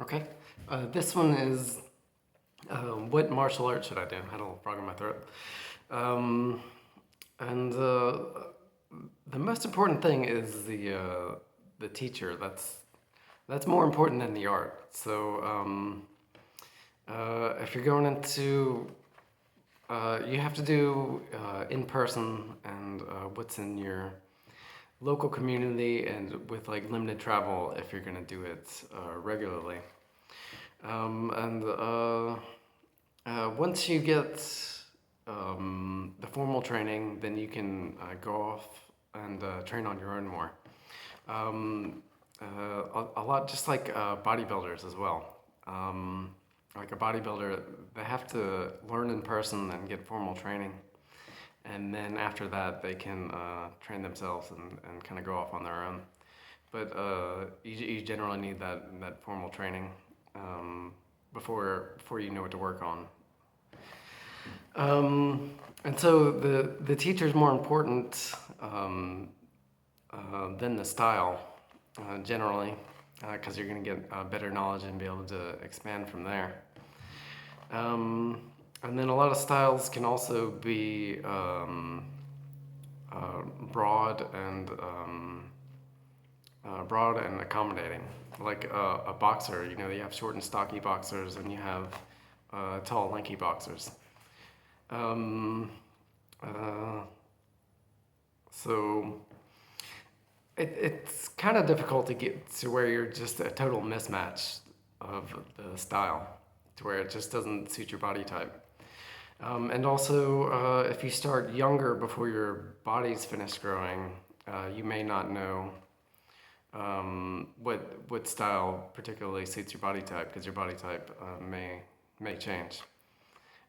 Okay. This one is what martial art should I do? I had a little frog in my throat. Um, and the most important thing is the teacher. That's more important than the art. So if you're going into you have to do in person and what's in your local community and with like limited travel if you're going to do it regularly. And once you get the formal training, then you can go off and train on your own more. Um, a lot just like bodybuilders as well. Like a bodybuilder, they have to learn in person and get formal training. And then after that, they can train themselves and kind of go off on their own. But you generally need that formal training before you know what to work on. And so the teacher is more important than the style generally, because you're going to get better knowledge and be able to expand from there. And then a lot of styles can also be broad and broad and accommodating. Like a boxer, you know, you have short and stocky boxers, and you have tall, lanky boxers. Um, uh, so it's kind of difficult to get to where you're just a total mismatch of the style, to where it just doesn't suit your body type. And also, if you start younger before your body's finished growing, you may not know what style particularly suits your body type, because your body type may change.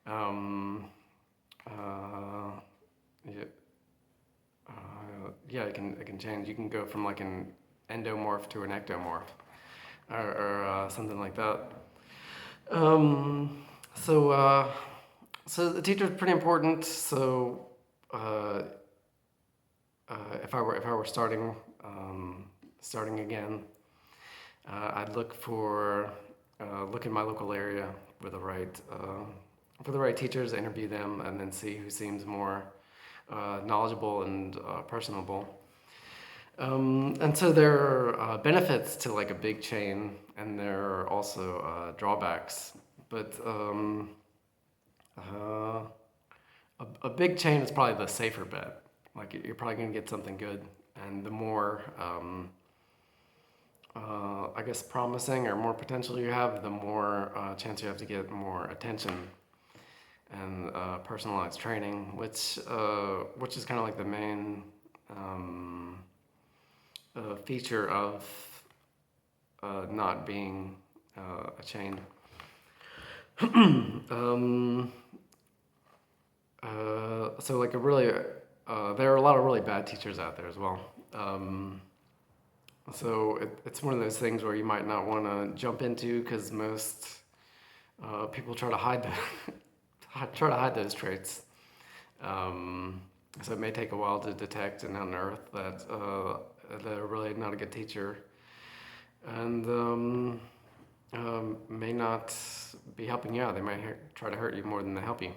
Um, uh, yeah, yeah, it can change. You can go from like an endomorph to an ectomorph, or something like that. Um, so so the teacher is pretty important. So uh, if I were starting again, I'd look in my local area for the right teachers, interview them, and then see who seems more knowledgeable and personable. And so there are benefits to like a big chain, and there are also drawbacks. But uh, a big chain is probably the safer bet. Like you're probably going to get something good, and the more I guess promising or more potential you have, the more chance you have to get more attention and personalized training, which is kind of like the main feature of not being a chain. um, so like a really, there are a lot of really bad teachers out there as well. So it's one of those things where you might not want to jump into because most people try to hide try to hide those traits. Um, so it may take a while to detect and unearth that they're really not a good teacher, and may not be helping you out. They might try to hurt you more than they help you.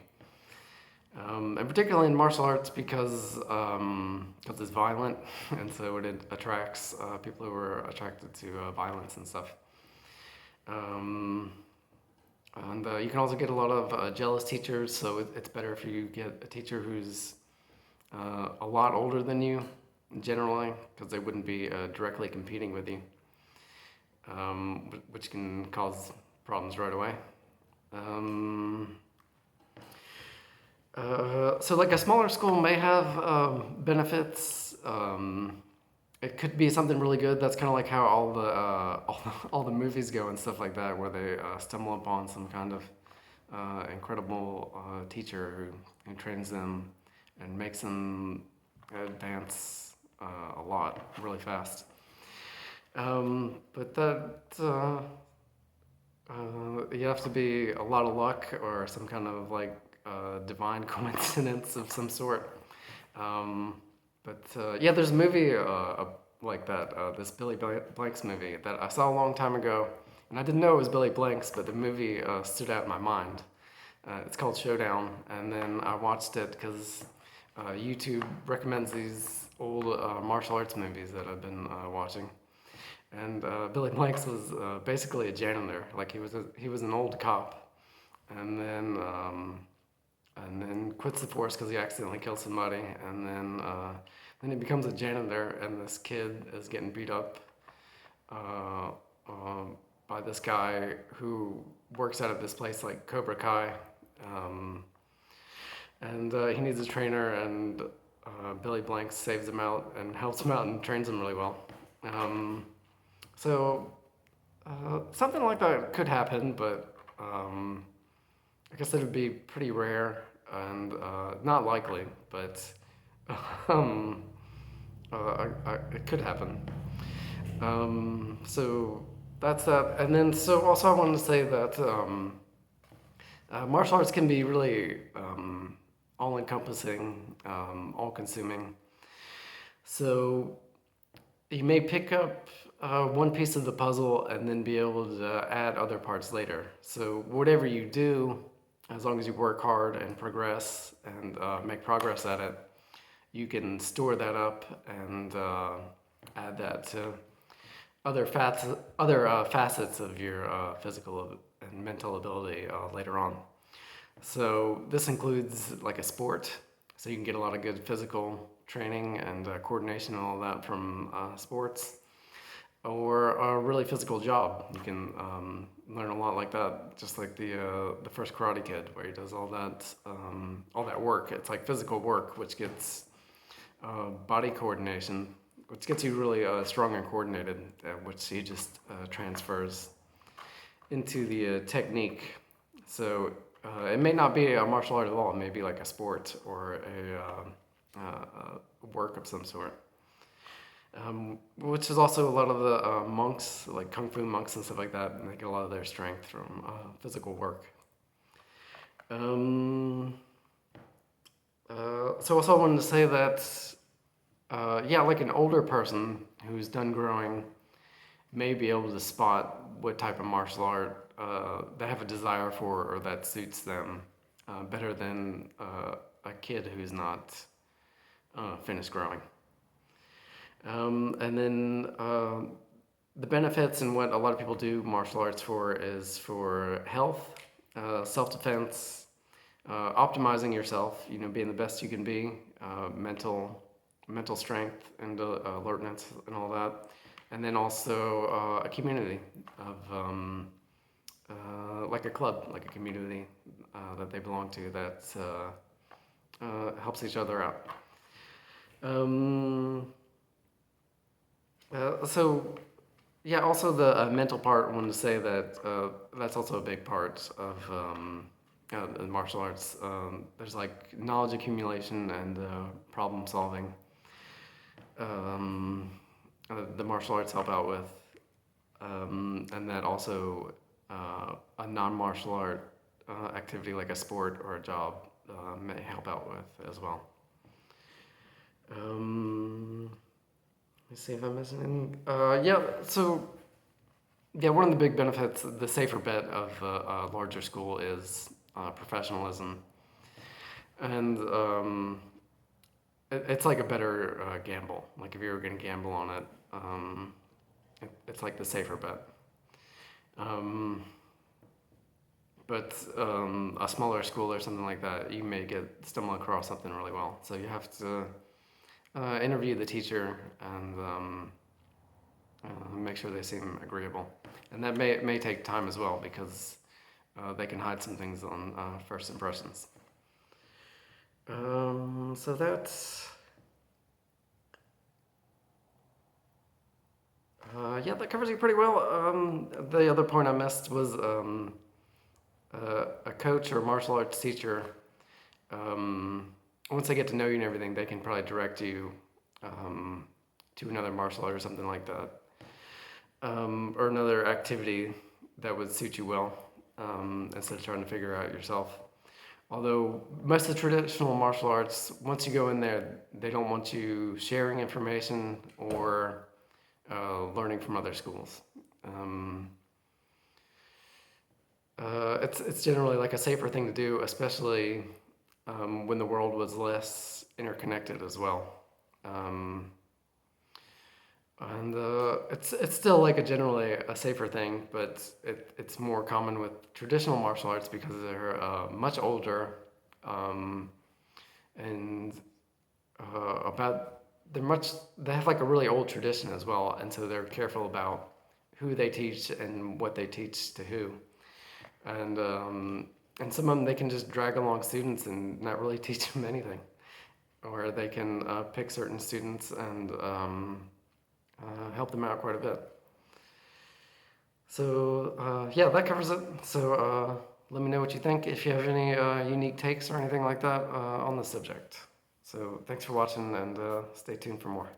And particularly in martial arts because it's violent, and so it attracts people who are attracted to violence and stuff. Um, and you can also get a lot of jealous teachers, so it's better if you get a teacher who's a lot older than you, generally, because they wouldn't be directly competing with you, which can cause problems right away. Um, so like a smaller school may have benefits. It could be something really good. That's kind of like how all the movies go and stuff like that, where they stumble upon some kind of incredible teacher who trains them and makes them advance a lot really fast. But you have to be a lot of luck or some kind of like divine coincidence of some sort. Um, but yeah, there's a movie like that, this Billy Blanks movie that I saw a long time ago. and I didn't know it was Billy Blanks, but the movie stood out in my mind. It's called Showdown, and then I watched it because YouTube recommends these old martial arts movies that I've been watching. And Billy Blanks was basically a janitor. Like he was an old cop, and then quits the force because he accidentally kills somebody, and then he becomes a janitor, and this kid is getting beat up uh, uh, by this guy who works out of this place like Cobra Kai, um, and he needs a trainer, and Billy Blanks saves him out and helps him out and trains him really well. Um, so something like that could happen, but I guess it would be pretty rare and not likely, but um, it could happen. So that's that. And then, so also I wanted to say that martial arts can be really all encompassing, all consuming. So you may pick up one piece of the puzzle and then be able to add other parts later. So whatever you do, as long as you work hard and progress and make progress at it, you can store that up and add that to other facets of your physical and mental ability later on. So this includes like a sport, so you can get a lot of good physical training and coordination and all that from sports, or a really physical job. You can learn a lot like that, just like the first Karate Kid, where he does all that work. It's like physical work, which gets body coordination, which gets you really strong and coordinated, which he just transfers into the technique. So it may not be a martial art at all. It may be like a sport or a work of some sort. Which is also a lot of the monks, like kung fu monks and stuff like that, and they get a lot of their strength from physical work. So also I wanted to say that, yeah, like an older person who's done growing may be able to spot what type of martial art they have a desire for or that suits them better than a kid who's not finished growing. And then the benefits and what a lot of people do martial arts for is for health, self-defense, optimizing yourself, being the best you can be, mental strength and alertness and all that. And then also a community of like a club, like a community that they belong to that helps each other out. So, yeah, also the mental part, I wanted to say that that's also a big part of the martial arts. There's like knowledge accumulation and problem solving. The martial arts help out with, and that also a non-martial art activity like a sport or a job may help out with as well. Let's see if I'm missing any. Yeah, so yeah, one of the big benefits, the safer bet of a larger school is professionalism, and it's like a better gamble. Like if you were going to gamble on it, it's like the safer bet. But a smaller school or something like that, you may stumble across something really well. So you have to interview the teacher and make sure they seem agreeable. And that may take time as well because they can hide some things on first impressions. So that's... yeah, that covers it pretty well. The other point I missed was a coach or martial arts teacher. Once they get to know you and everything, they can probably direct you to another martial art or something like that, or another activity that would suit you well, instead of trying to figure out yourself. Although most of the traditional martial arts, once you go in there, they don't want you sharing information or learning from other schools. it's generally like a safer thing to do, especially when the world was less interconnected as well. Um, and it's still like a generally a safer thing, but it's more common with traditional martial arts because they're much older, um, and about they have like a really old tradition as well, and so they're careful about who they teach and what they teach to who, and some of them they can just drag along students and not really teach them anything, or they can pick certain students and help them out quite a bit. So yeah, that covers it. So let me know what you think if you have any unique takes or anything like that on the subject. So thanks for watching, and stay tuned for more.